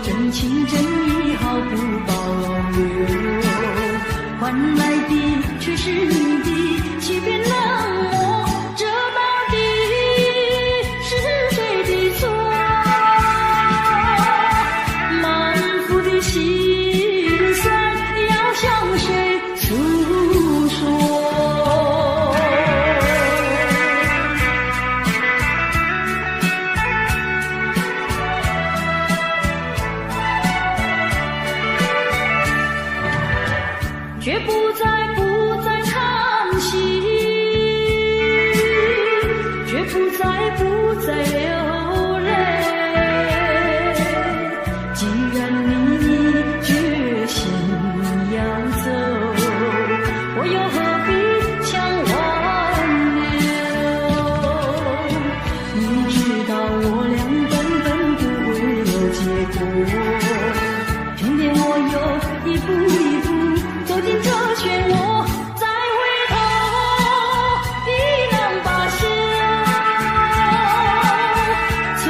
真情真意毫不保留，换来的却是你的欺骗冷漠，这到底是谁的错？满腹的心酸要向谁诉说？却不再叹息，却不再流泪。既然你决心要走，我又何必强挽留？你知道我俩根本不会有结果，偏偏我又一步一步走进这漩涡，再回头已难罢休。脆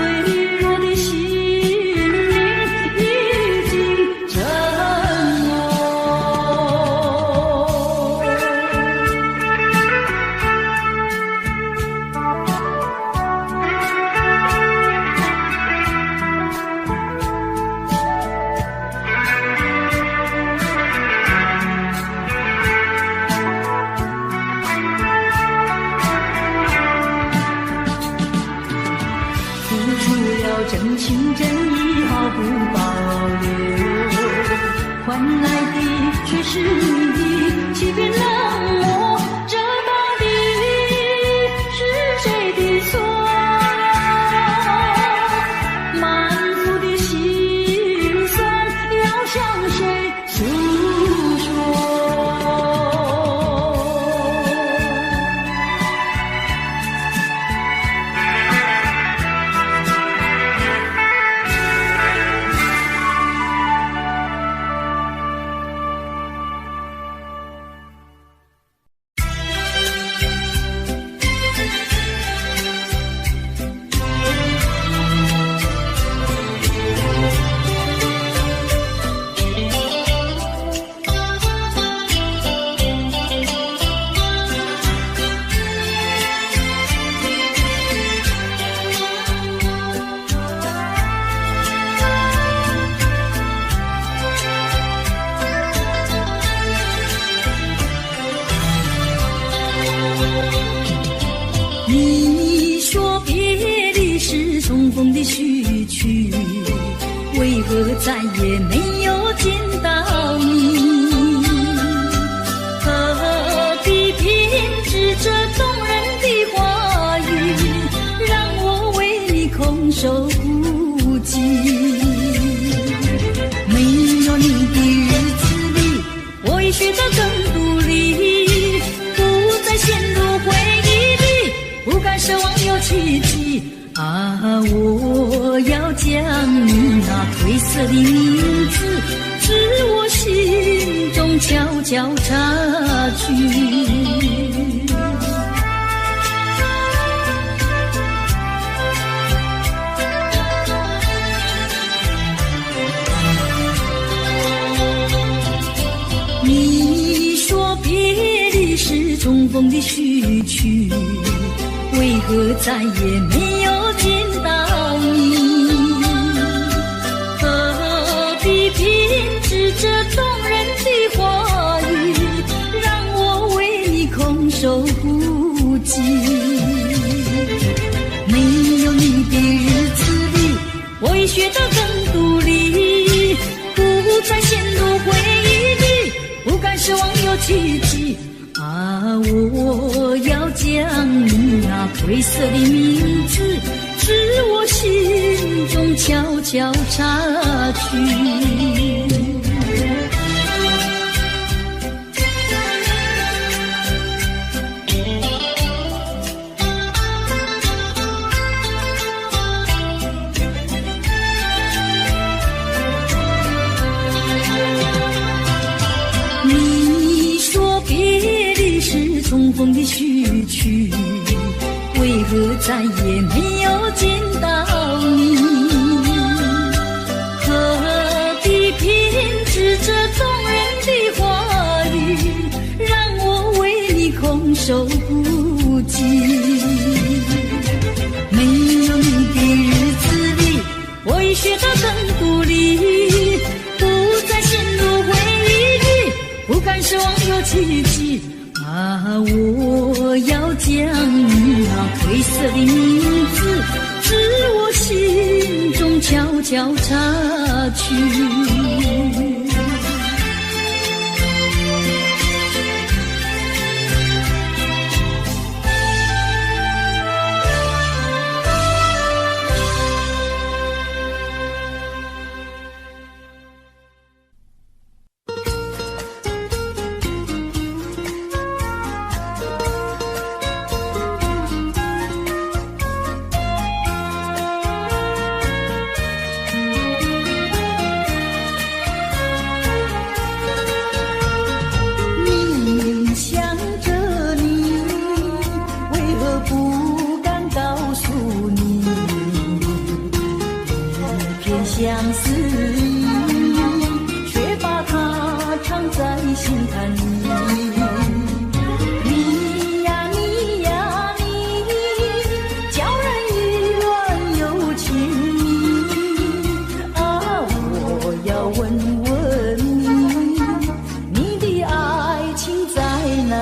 弱的心灵已经沉默。真情真意毫不保留，换来的却是你的欺骗冷漠，这到底是谁的错？满腹的心酸要向谁诉说？你说别离是重逢的序曲，为何再也没有见到你？何必编织这动人的话语，让我为你空守孤寂？没有你的日子里，我已学得更独立，不再陷入回忆里，不敢奢望有奇迹啊！我要将你那褪色的名字，至我心中悄悄插去。你说别离是重逢的序曲，为何再也没有见到你？何必编织这动人的话语，让我为你空守孤寂？没有你的日子里，我已学得更独立，不再陷入回忆里，不敢奢望有奇迹啊！我要将你那褪色的名字，至我心中悄悄插去。重逢的序曲，为何再也没有见到你？何说奇迹啊！我要将那褪色的名字，自我心中悄悄擦去。相思意，却把它藏在心坎里。你呀你呀你，叫人意乱又情迷啊！我要问问你，你的爱情在哪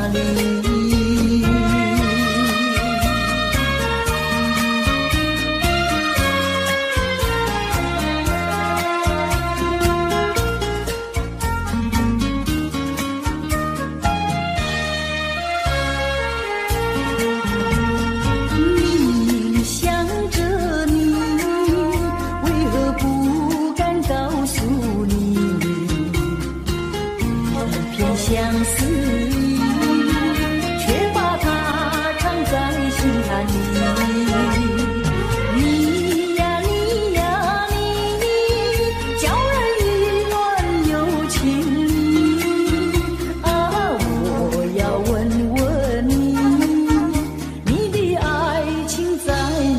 里？相思意，却把它藏在心坎里。你呀你呀你，叫人意乱又情迷啊！我要问问你，你的爱情在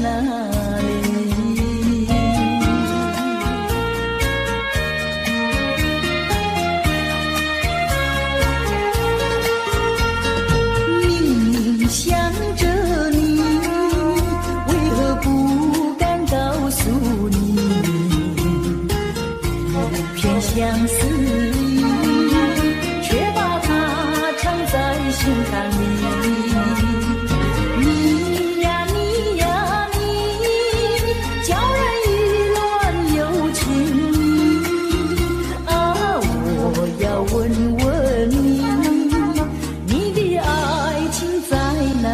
哪里？想着你，为何不敢告诉你？片相思意，却把它藏在心坎里。你呀你呀你，叫人意乱又情迷啊！我要问问你，你的爱情在哪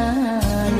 里？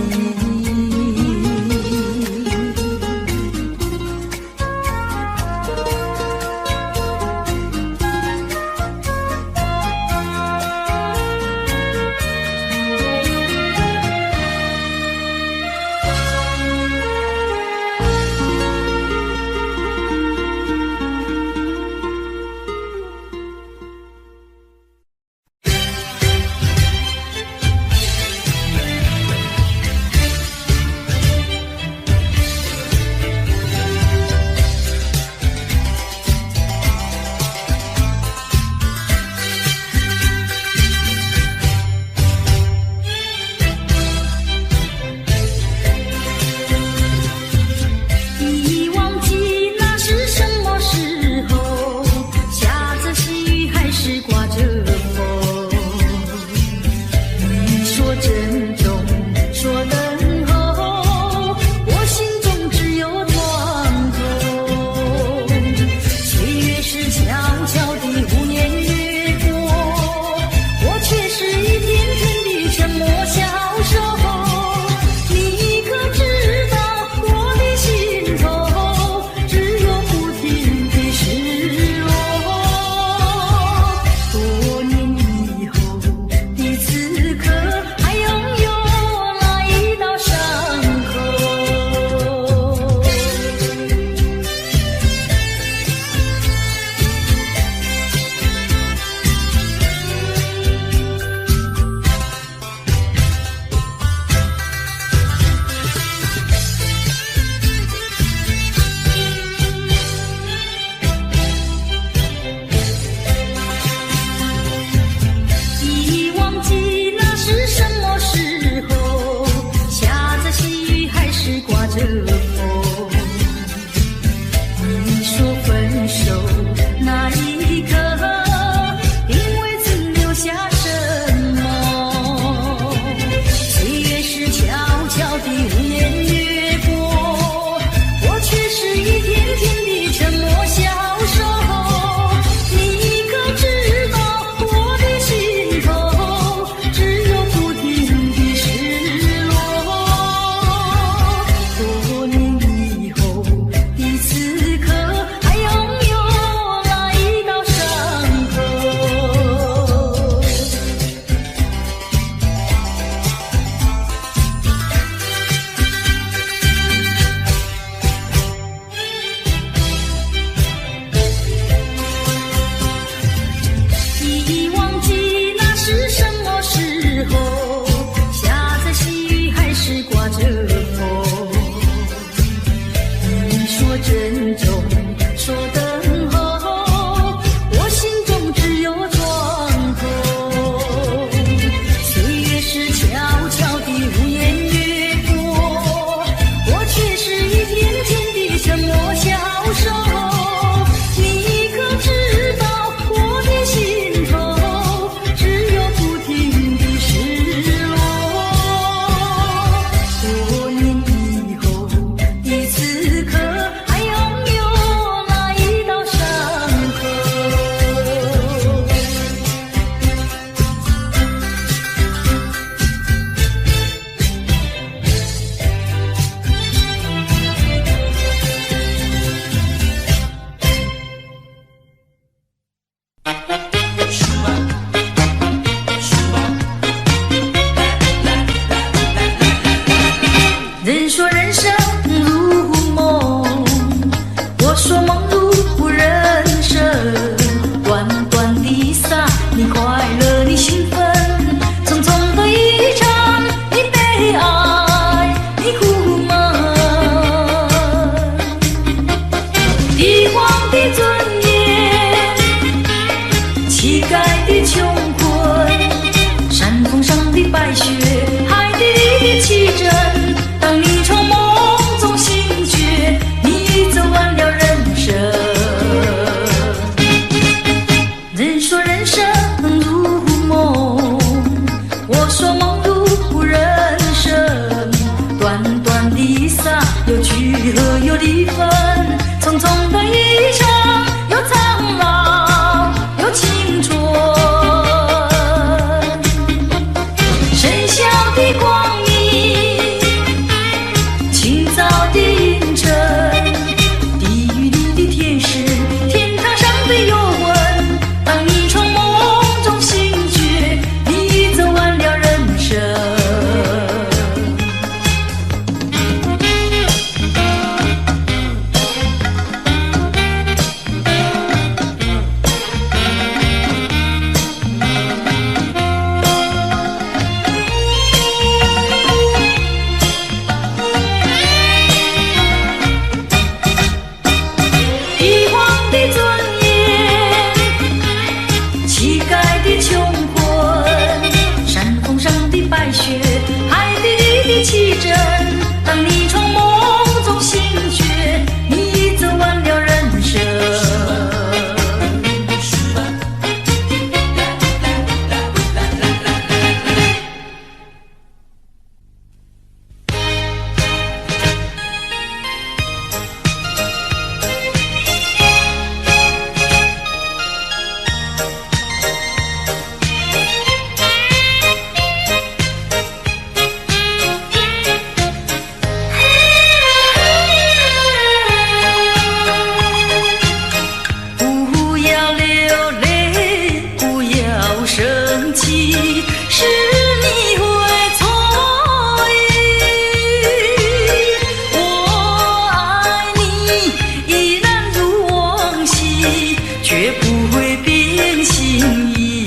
绝不会变心意。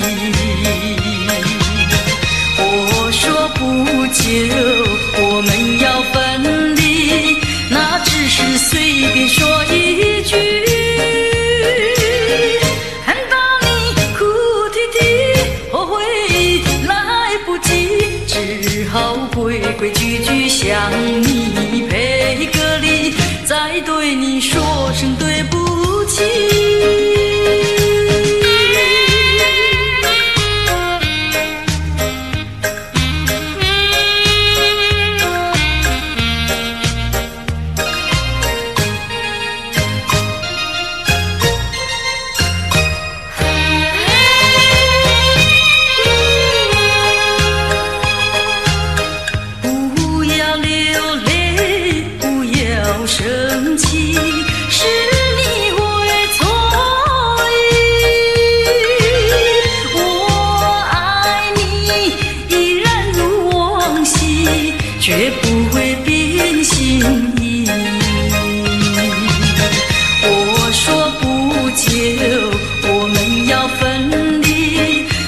我说不久我们要分离，那只是随便说一句，看到你哭啼啼，后悔来不及，只好规规矩矩向你赔个礼，再对你说声对不起。生气是你会错意，我爱你依然如往昔，绝不会变心意。我说不久我们要分离，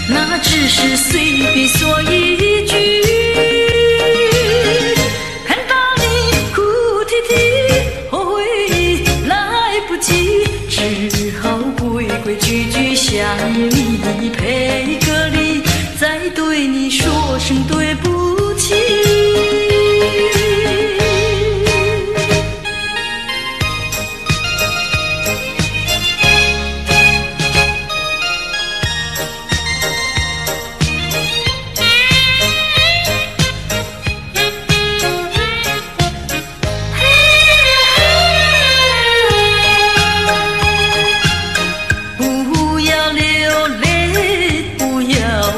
那只是随便说一句，只好规规矩矩向你赔个礼，再对你说声对不起。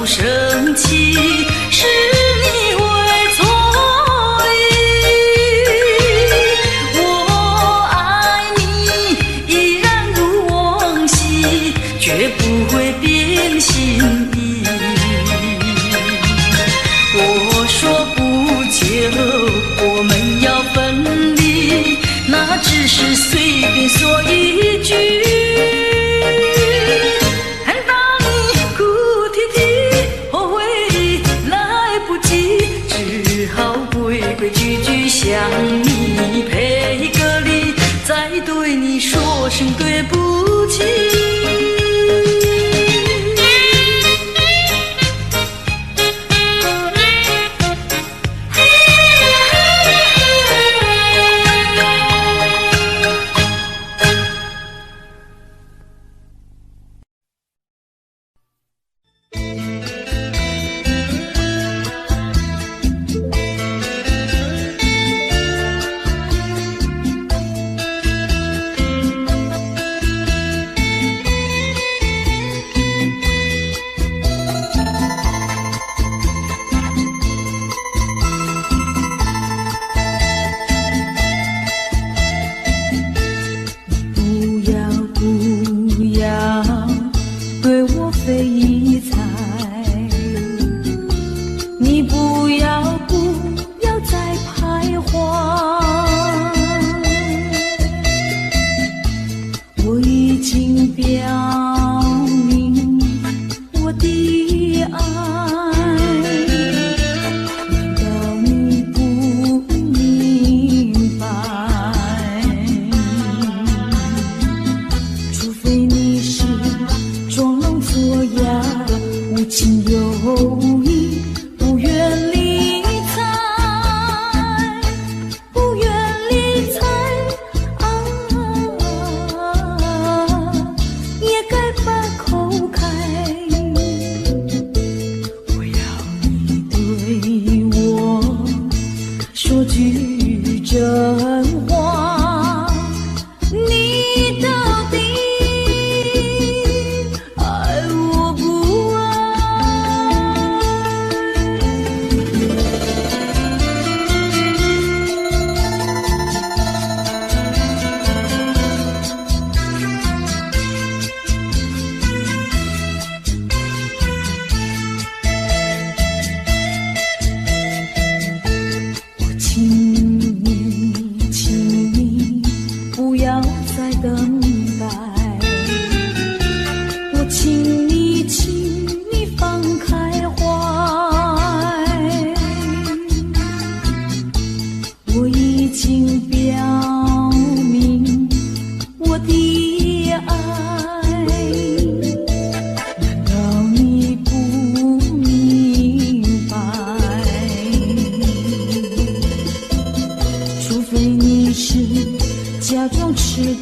生气是你会错意，我爱你依然如往昔，绝不会变心意。我说不久我们要分离，那只是随便说一句，规规矩矩向你赔个礼，再对你说声对不起。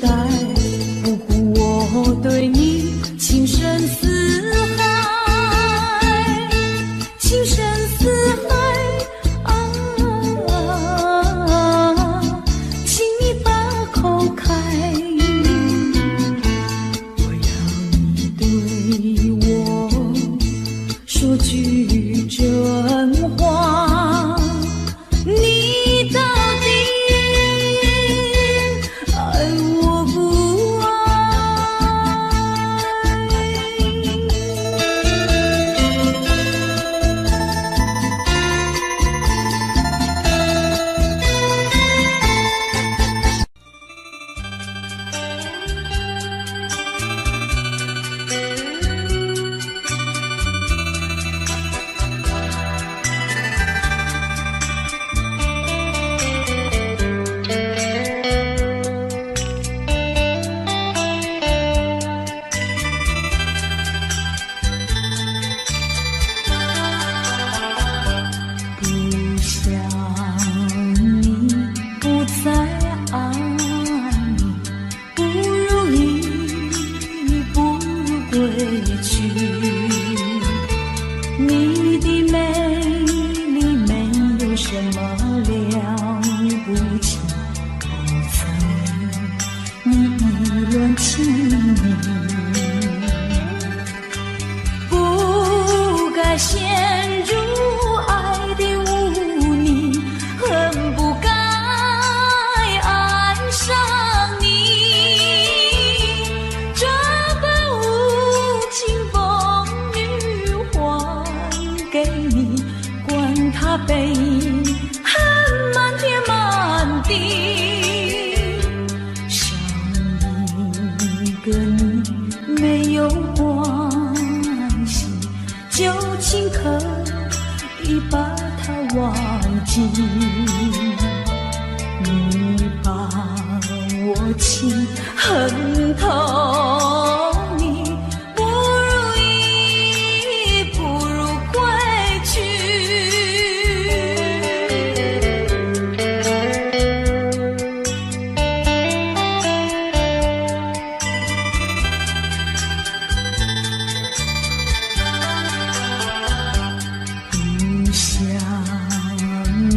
待，不顾我对你情深似海，情深似海啊，请你把口开，我要你对我说句真话，你到底爱我不爱？不想你，不再爱你，不如意，不如归去。你的美丽没有什么了不起，不曾你意乱情迷，不该陷入爱的污泥，恨不该爱上你，这般无情风雨还给你，管他悲恨满天满地，少一个你没有关系，就请可以把它忘记。你把我情恨透，你不如意，不如归去。不想你，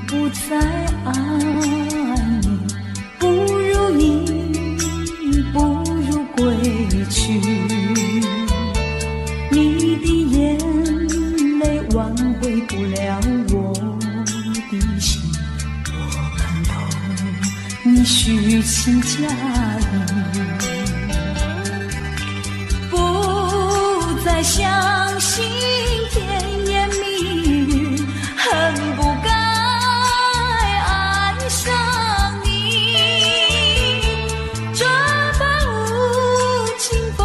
不再爱你，不如意，不如归去。你的眼泪挽回不了我的心，我看透你虚情假意，不再相信甜言蜜语，恨不该爱上你，这般无情风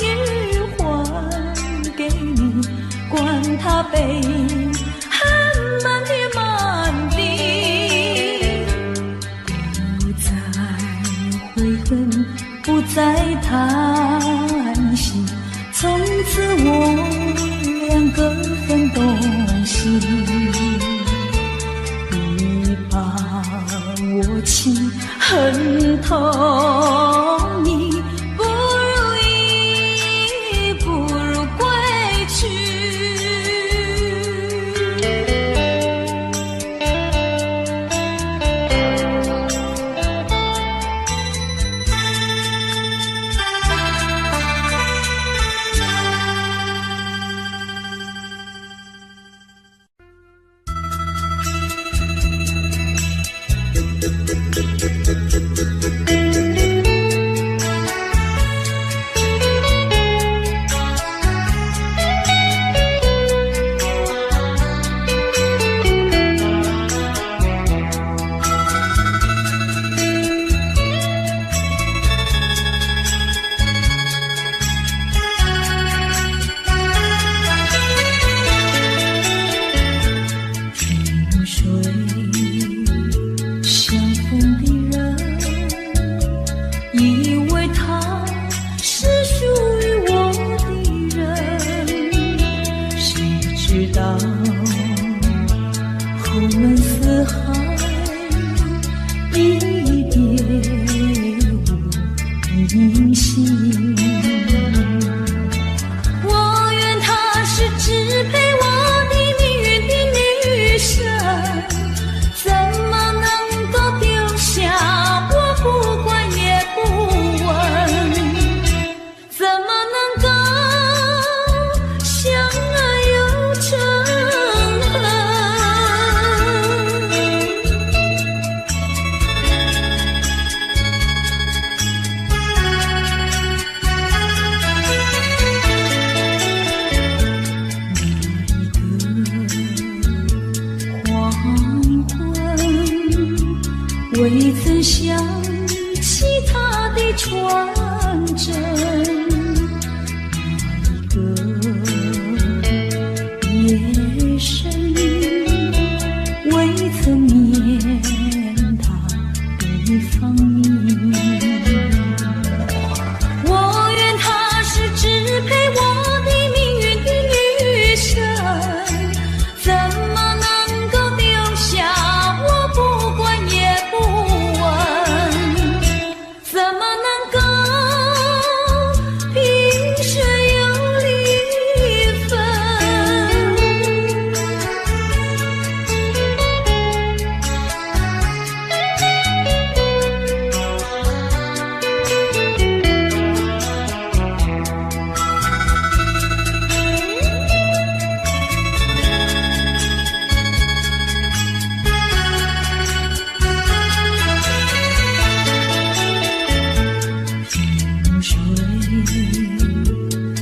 雨还给你，管他悲恨满天满地，不再悔恨，不再叹息，从此我俩各分东西。你把我情恨透，你不如意，不如归去。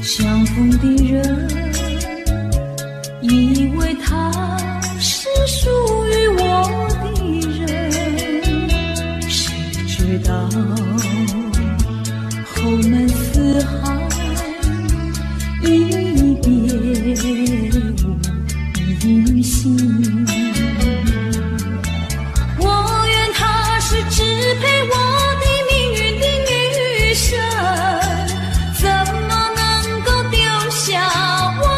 相逢的人，以为他是属于我的人，谁知道后门四海，一别无音信。我愿他是支配我的命运的女神，怎么能够丢下我？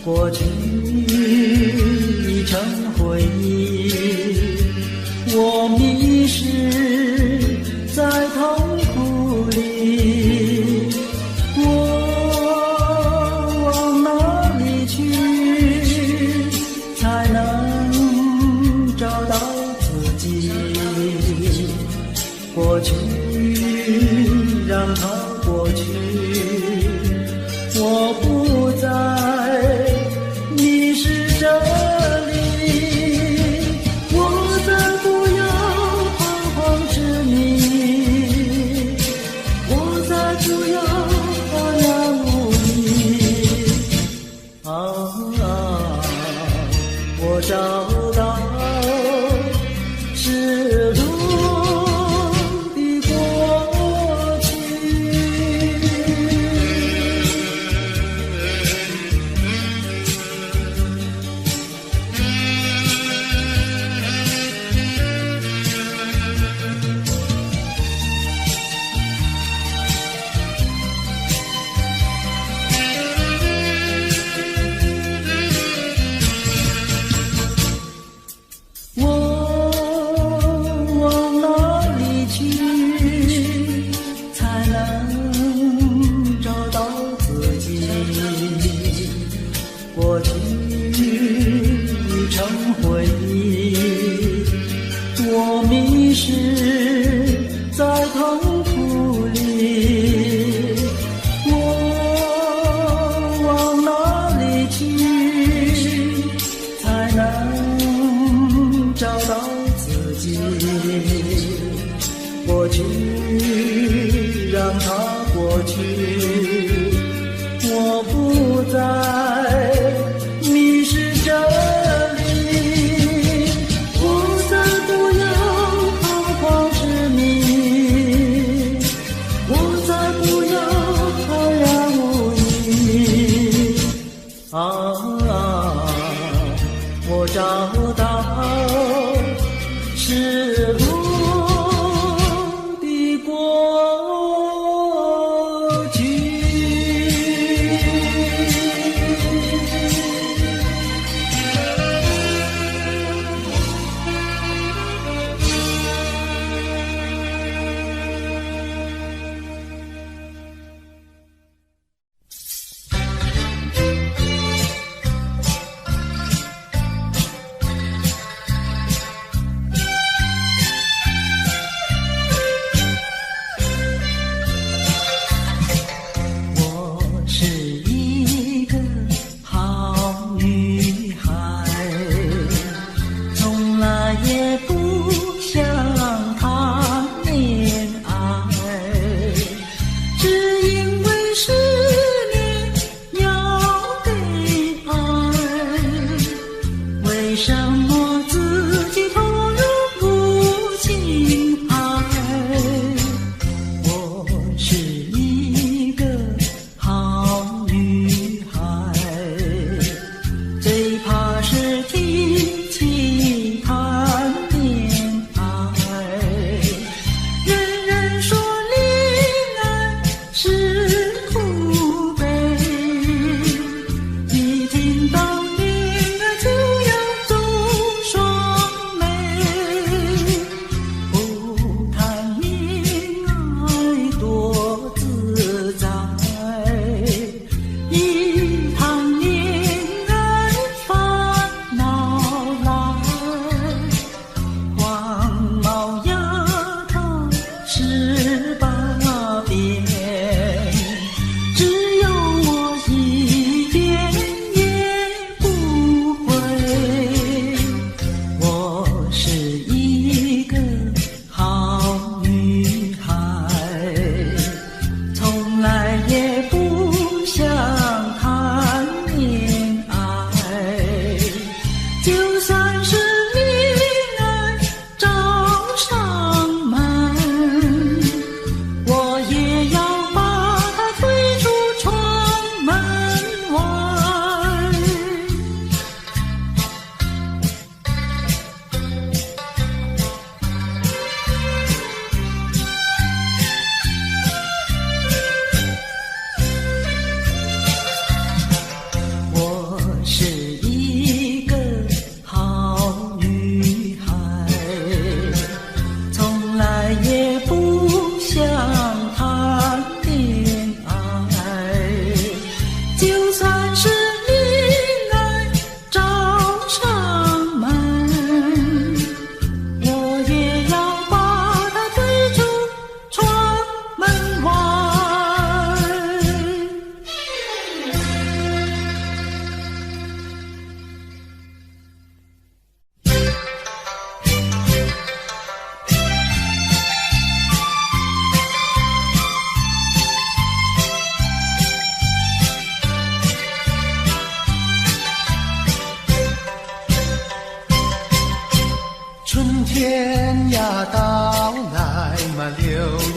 过去已成回忆，我迷失在痛苦里，我往哪里去才能找到自己？过去让它过去，我不再迷失这里，我再不要彷徨痴迷，我再不要茫然无依。我找到是路的过去。过去已成回忆，我迷失在痛苦里，我往哪里去才能找到自己？过去让它过去，我不再迷失这里，我再不要彷徨痴迷，我再不要茫然无依。我找到是路的过去。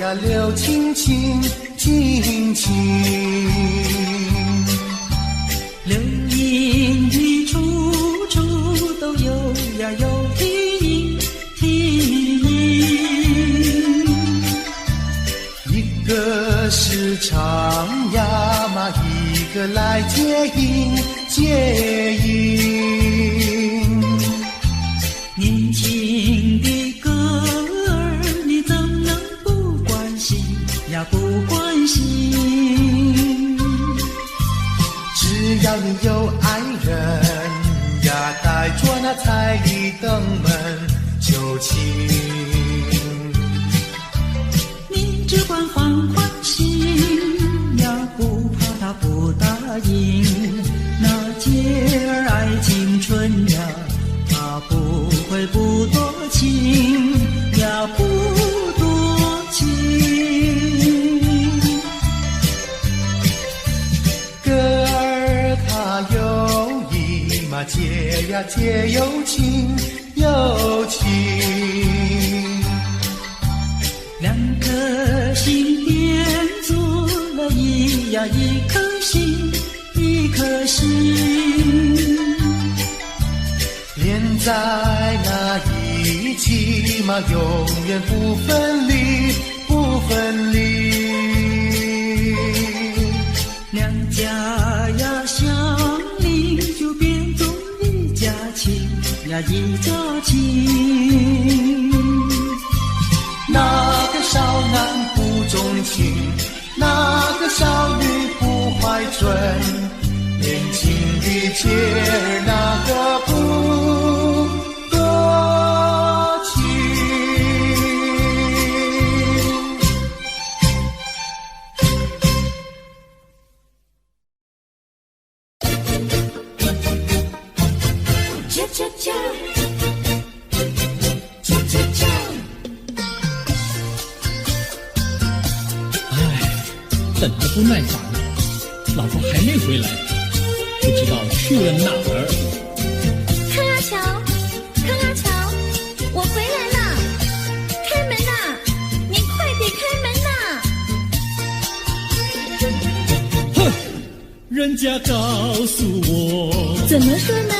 呀留青青青青，流萤的处处都有呀有啼啼，一个是唱呀嘛，一个来接应接应。年轻的歌儿，你怎能不关心呀不关心？只要你有爱人呀，带着那彩礼登门就亲。你只管放宽心呀，不怕他不答应。那姐儿爱青春呀，他不会不多情呀，不多情。歌儿它有意嘛，结呀结有情有情。两颗心变做了一颗心，一颗心。连在那一起嘛，永远不分离，不分离。两家呀相邻，就变作一家亲呀，一家亲。那个少男不钟情，那个少女不怀春，年轻的姐儿那个不多情。恰恰恰，恰恰恰。等得不耐烦了，老婆还没回来，不知道去了哪儿。康阿乔，康阿乔，我回来了，开门呐！你快点开门呐！哼，人家告诉我，怎么说呢？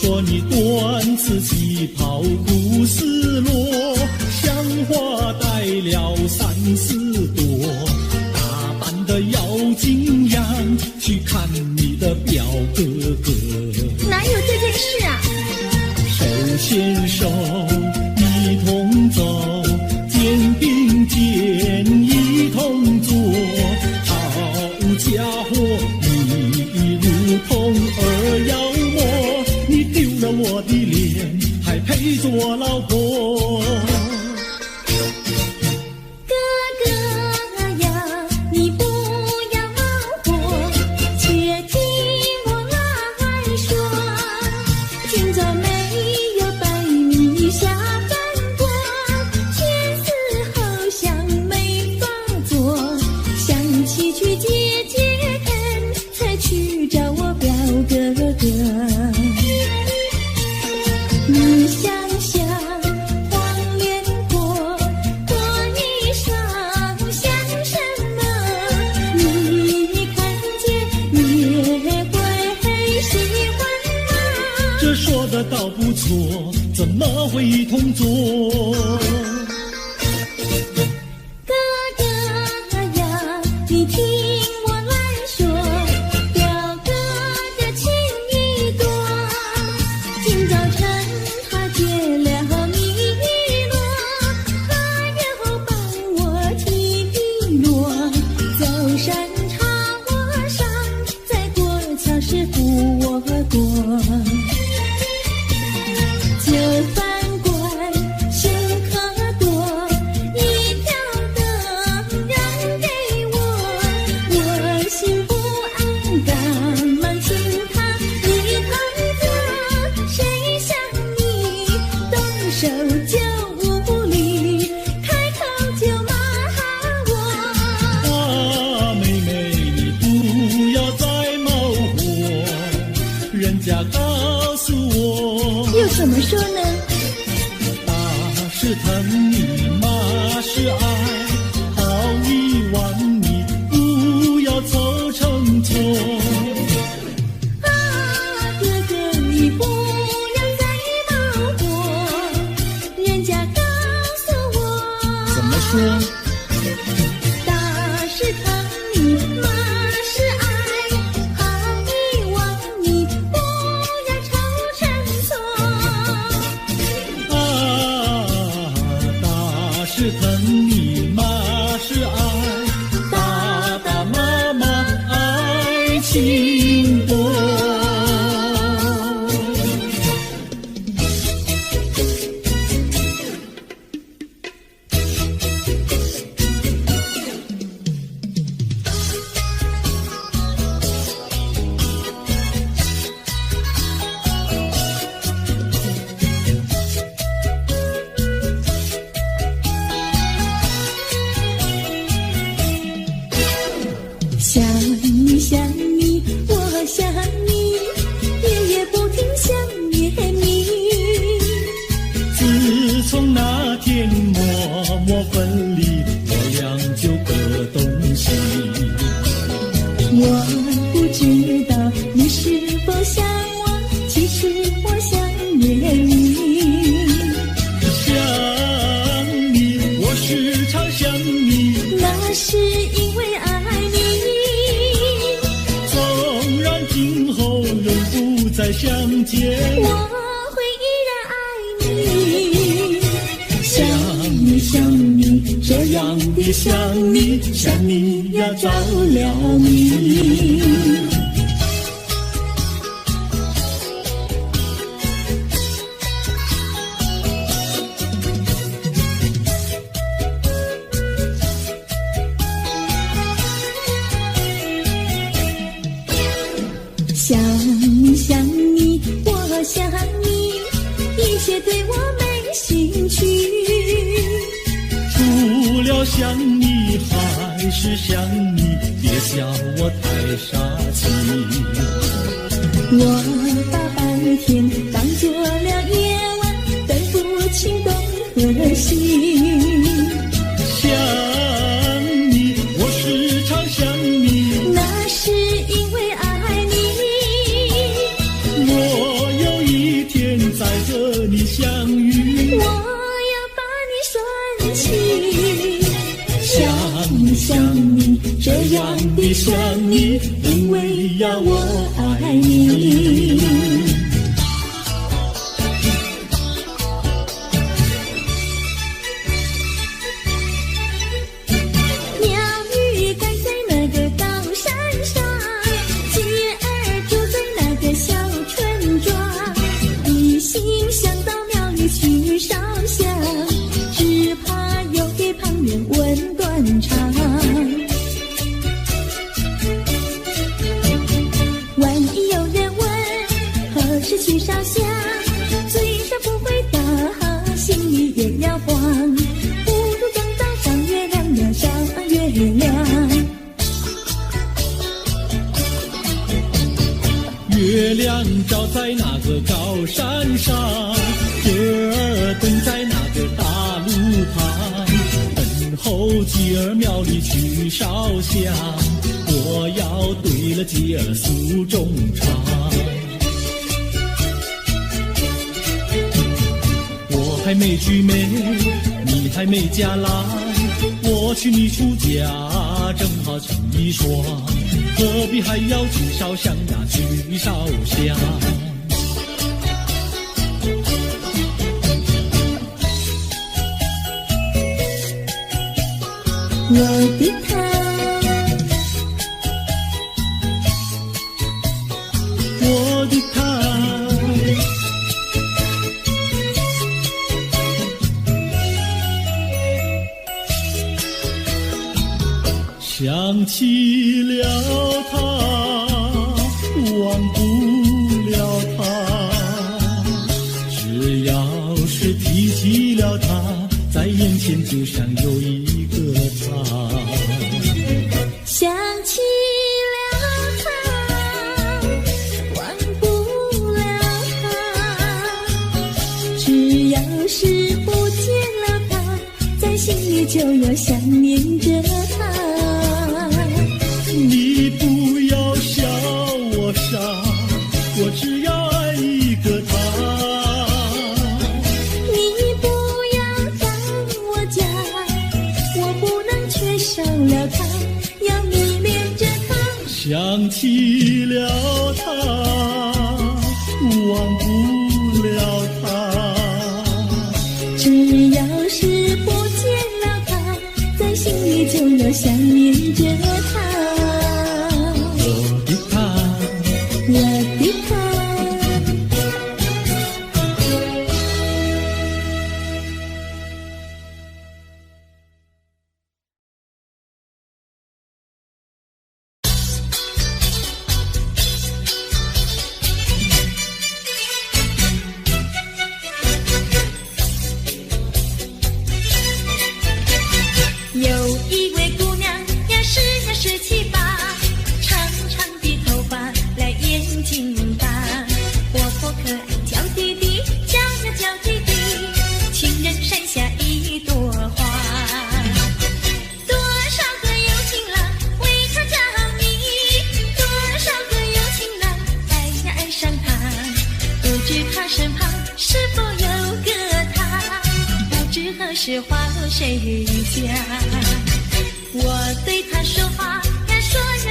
说你短次旗袍不丝落，像花戴了3、4朵，打扮得妖精样，去看你的表哥哥。哪有这件事啊？手牵手一同走，肩并肩一同坐，好家伙，你如同儿妖魔，你丢了我的脸，还配做老婆？哥哥呀，你不要恼火，且听我来说。今早没有白米下饭锅，天丝好像没法做，想起去解解恨，才去找我表哥哥。你想想黄连锅，锅衣裳像什么？你看见也会喜欢吗？这说的倒不错，怎么会一同做？哥哥呀，你听我来说，表哥的情意多。今早晨他接了米罗，他又帮我提璎珞，走山茶我上，再过桥是扶我过。就饭馆请客多，一条灯让给我，我心不安，赶忙请他一同坐。谁想你动手就无理，开口就骂我。啊，妹妹，你不要再冒火，人家告诉我，又怎么说呢？打是疼你，骂是爱，心动。想你想你，我想你，夜夜不停想念你。自从那天默默分离，我俩就各东西。我不知道你是否想我，其实我想念你。想你，我时常想你，那是因为爱你。纵然今后永不再相见，我会依然爱你。想你想你，这样的想你，想你呀着了迷。想你想你，我想你，一切对我没兴趣。除了想你还是想你，别笑我太傻气。我把白天当作了夜晚，分不清东和西。想你，我时常想你，那是因为爱你。我有一天再和你相遇，我要把你拴起。想你想你，这样的想你，因为呀我爱你。鸟语盖在那个高山上，鸡儿住在那个小村庄。一心想到庙里去烧香，只怕又给旁人问断肠。万一有人问何时去烧香，嘴上不回答，心里也要慌。不如等到上月亮呀上月亮。月亮照在那个高山上，gir儿蹲在那个大路旁，等候鸡儿庙里去烧香，我要对了鸡儿诉衷肠。我还没娶妹，你还没嫁来，我娶你出嫁，正好情意双，何必还要去烧香呀去烧香。我的他，我的他，想起了他，忘不了他，只要是提起了他，在眼前就像有一个他。想起了他，忘不了他，只要是不见了他，在心里就有想念着他。你不要笑我傻，我只要爱一个他。你不要当我假，我不能缺少了他，要迷恋着他。想起了他，忘不了他，只要是不见了他，在心里就有想念着他。我的他。身旁是否有个他？不知何时花落谁家？我对他说话呀，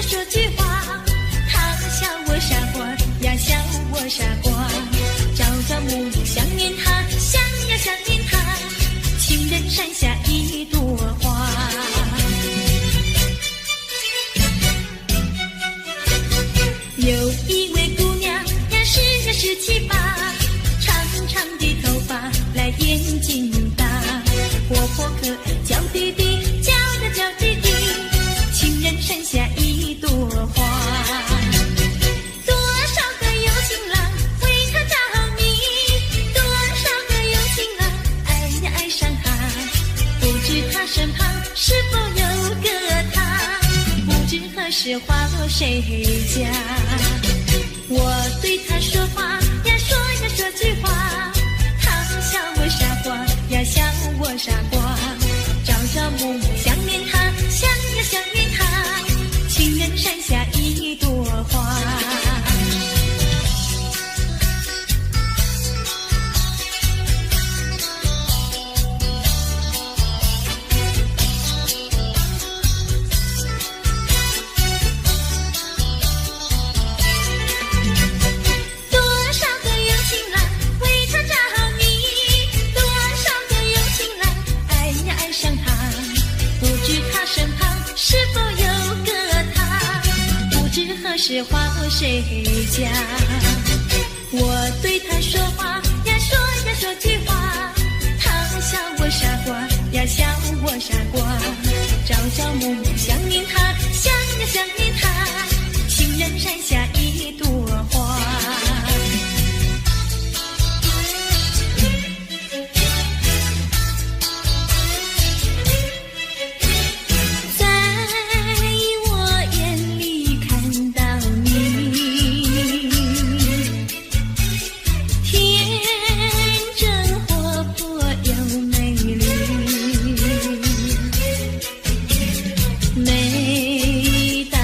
说句话，他笑我傻瓜呀，笑我傻瓜。朝朝暮暮想念他，想呀想念他，情人山下一朵花。有一位姑娘呀，17、8，长长的头发，来眼睛大，活泼可爱，娇滴滴，娇滴滴，情人山下一朵花。多少个有情郎为她着迷，多少个有情郎爱呀爱上她，不知她身旁是否有个他？不知何时花落谁家？我对他说话呀，说句话，他笑我傻瓜呀，笑我傻瓜。朝朝暮暮想念他，想呀想念他，情人山下一朵花。是花落谁家？我对他说话呀，说句话，他笑我傻瓜呀，笑我傻瓜。朝朝暮暮想念他，想呀想念他，情人山下一朵花。每当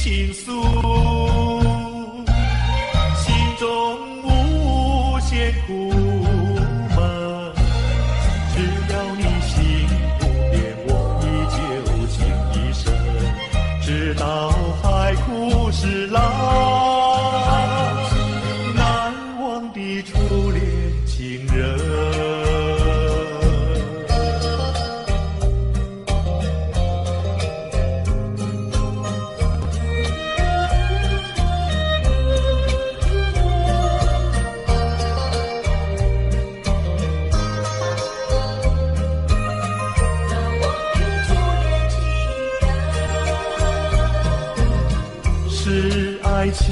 倾诉，心中无限苦闷。只要你心不变，我依旧情一生，直到海枯石烂。难忘的初恋情人。是爱情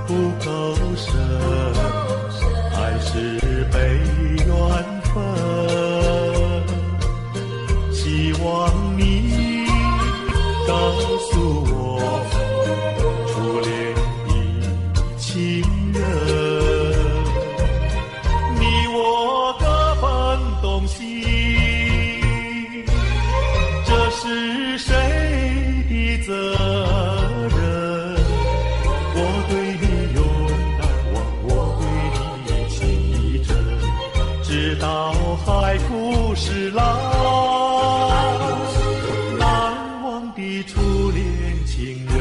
不够深，还是被缘分？希望你告诉我，初恋的情人，你我各分东西，这是谁的责任？我对你永难忘，我对你情意真，直到海枯石烂。难忘的初恋情人。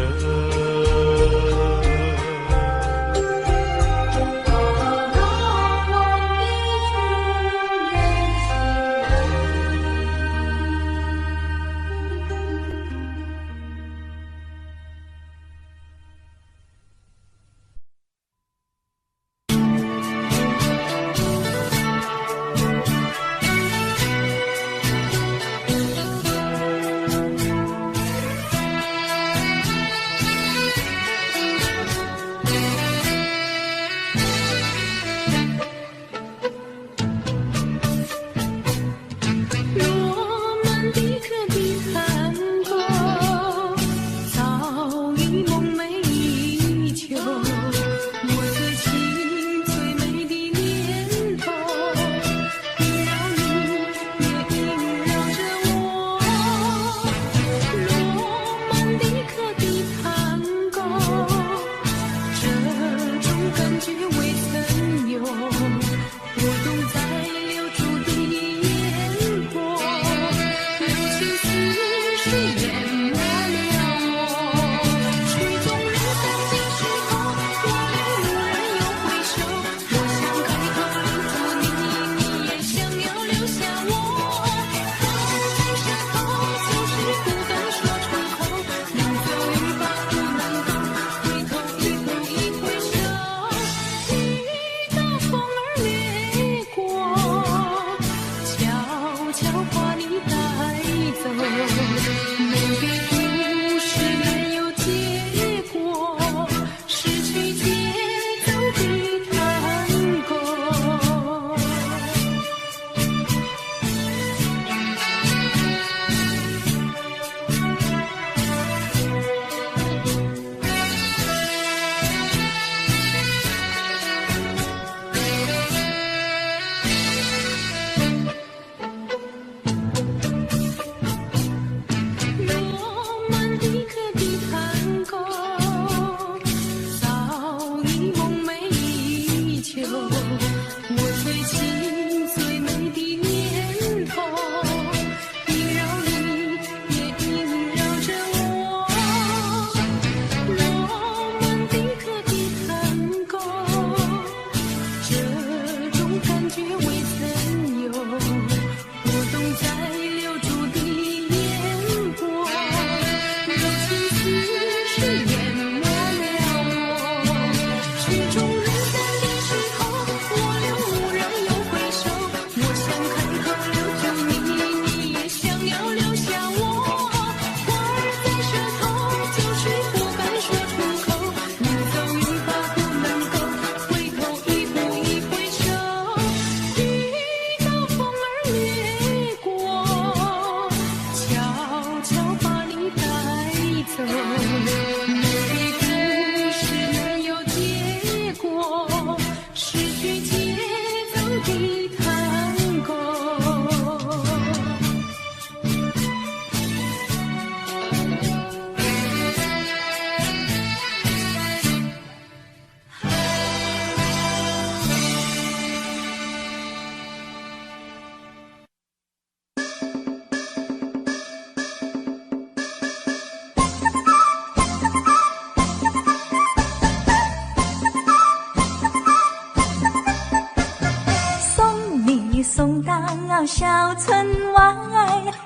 小村外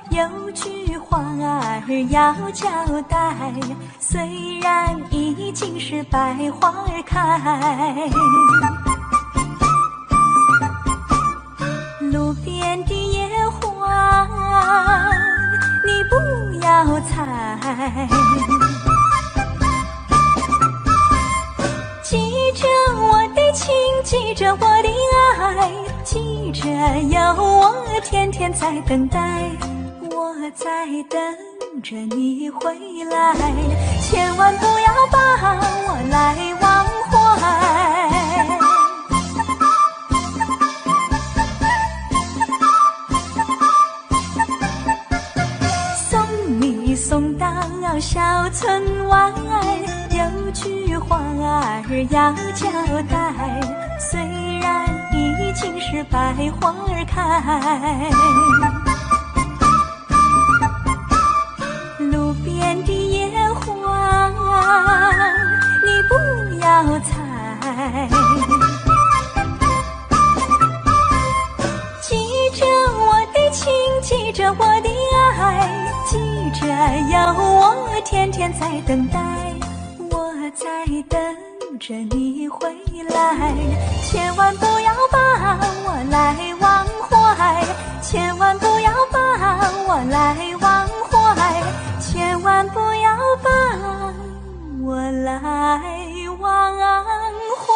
有句话儿要交代，虽然已经是百花儿开，路边的野花你不要采，记着我的情，记着我的爱，记着有我天天在等待，我在等着你回来，千万不要把我来忘怀。送你送到小村外，有句话儿要交代，虽然已经是百花儿开，路边的野花你不要采，记着我的情，记着我的爱，记着有我天天在等待，我在等着你回来，千万不要把我来忘怀，千万不要把我来忘怀，千万不要把我来忘怀。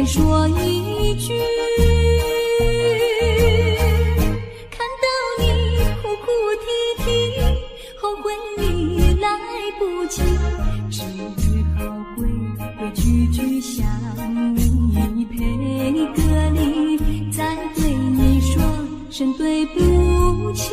说一句，看到你哭哭啼啼，后悔已来不及，只好规规矩矩向你赔个礼，再对你说声对不起。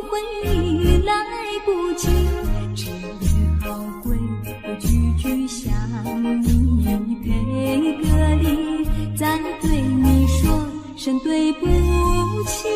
回忆来不及，只好回个句句想你，配个礼，再对你说声对不起。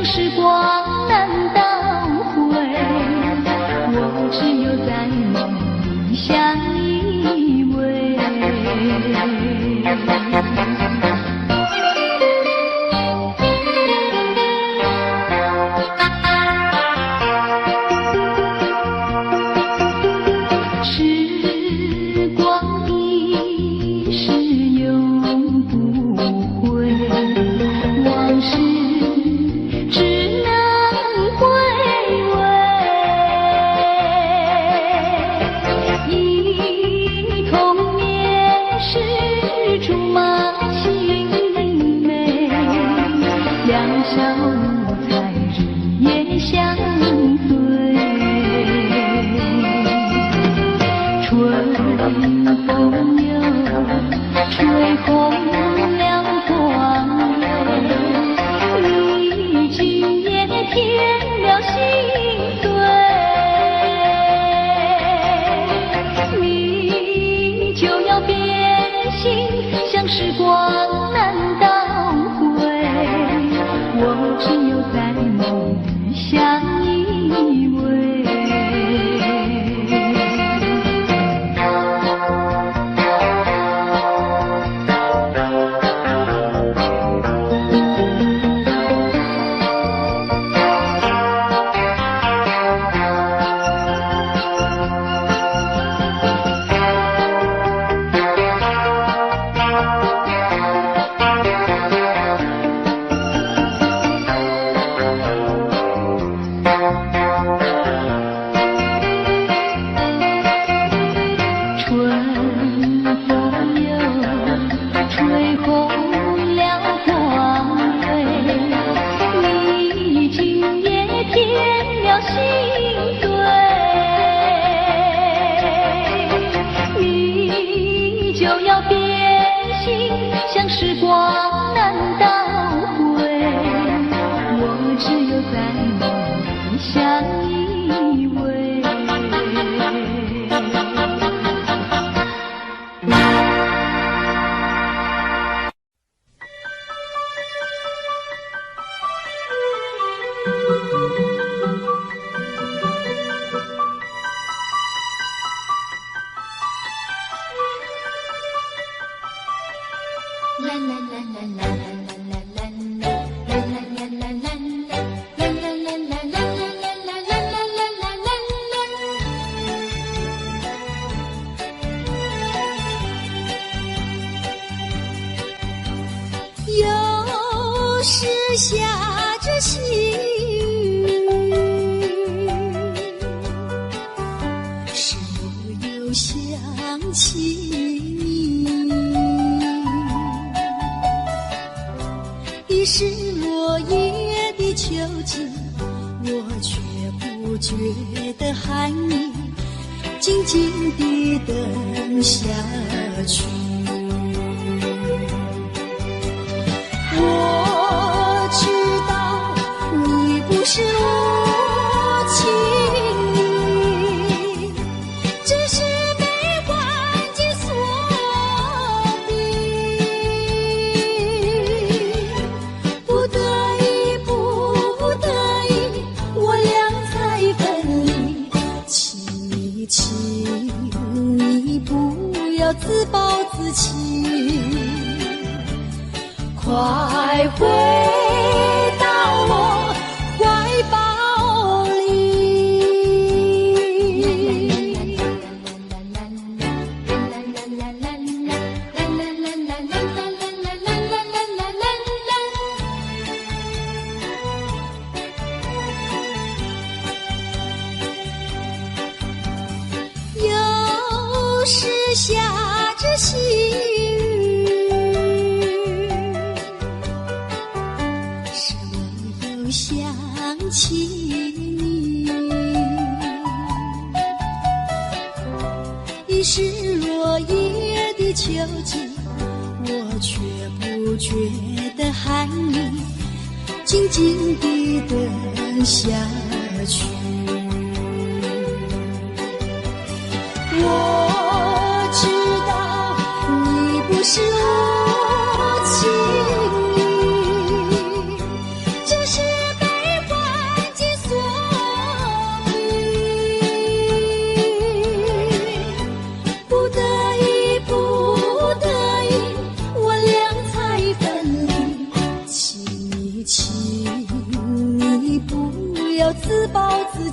时光难倒回，我只有在梦里相依偎。时光难倒回，我只有在梦里相依偎。时光难倒回，我只有在梦里相依偎。有时下着细雨，是我又想起你，已是落叶的秋景，我却不觉得寒意，静静地等下去。我知道你不是无情意，只是被环境所逼，不得已，不得已，我俩才分离。请你，请你不要自暴自弃，快回到我怀抱里。有时下着细想起你，已是落叶的秋景，我却不觉得寒意，静静地等下去。我知道你不是无情意，只是自暴自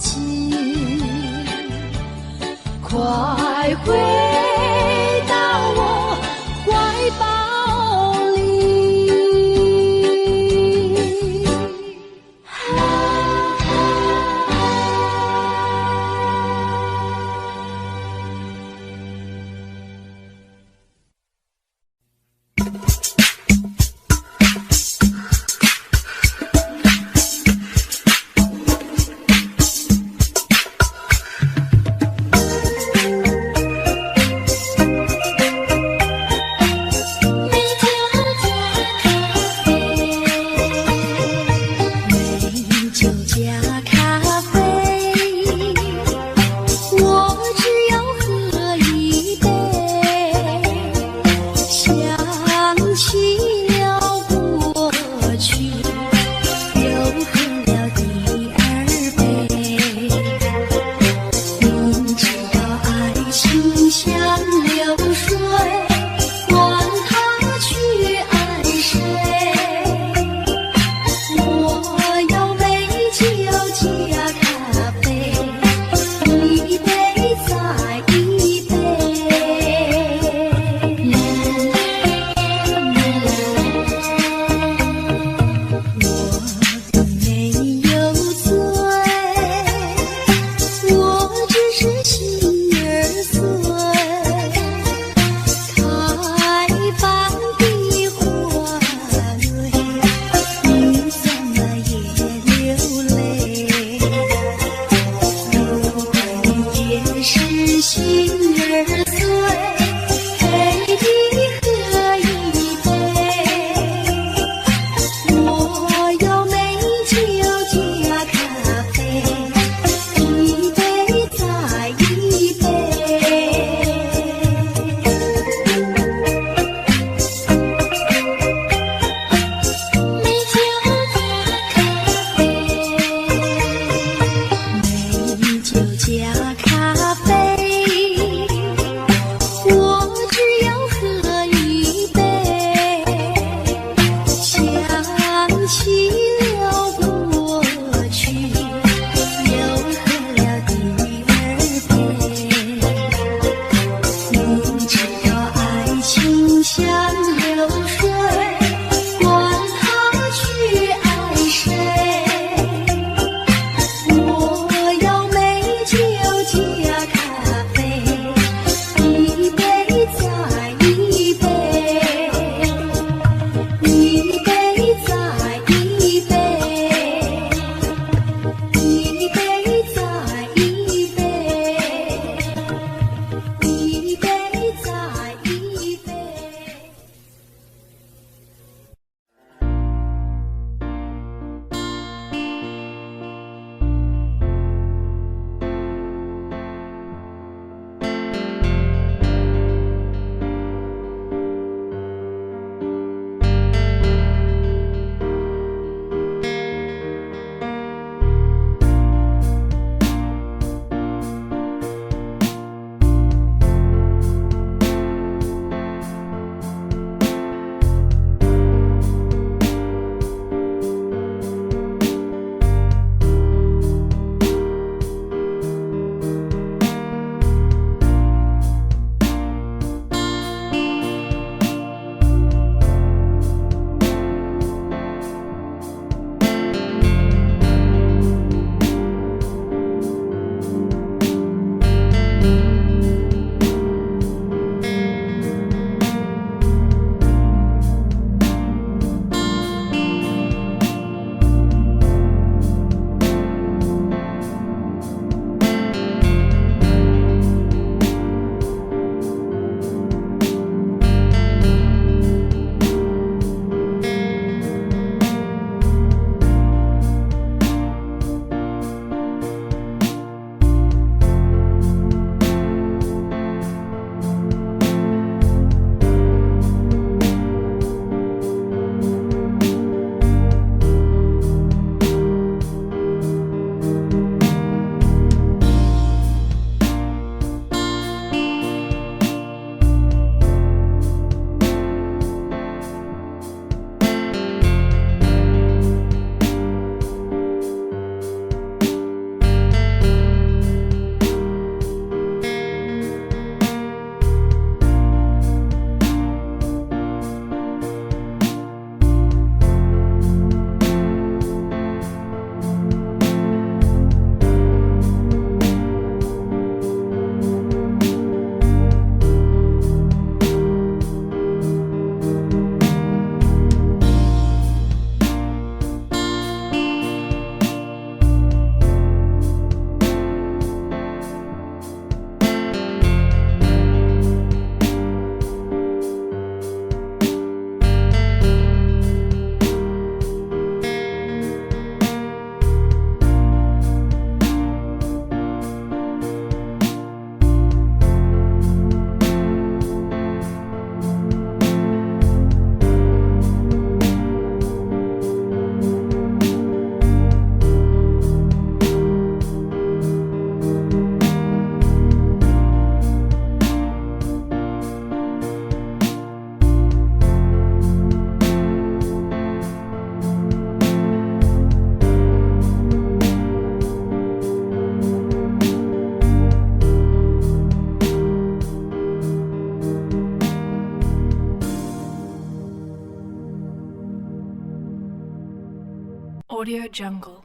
Audio Jungle.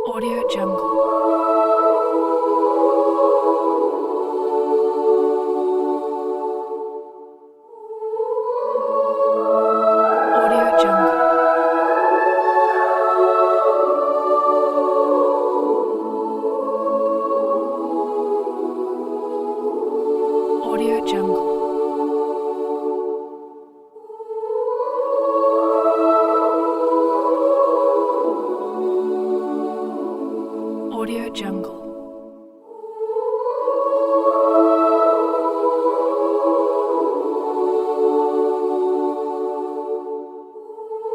Audio Jungle. Audio Jungle. Audio Jungle. Audio Jungle.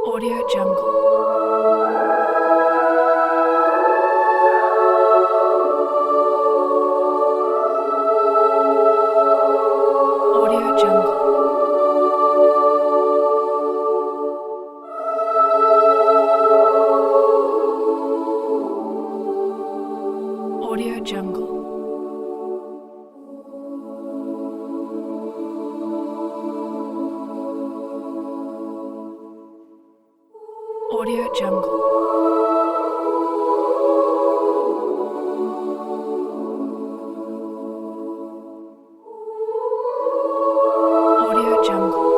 Audio Jungle. Audio Jungle. Audio Jungle. Audio Jungle. Audio Jungle.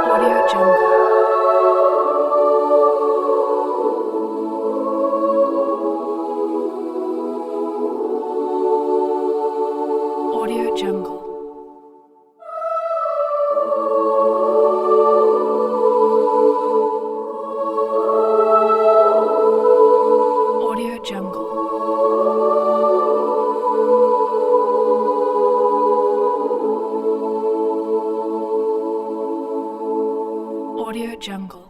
Audio Jungle. Audio Jungle. Audio Jungle. Audio Jungle.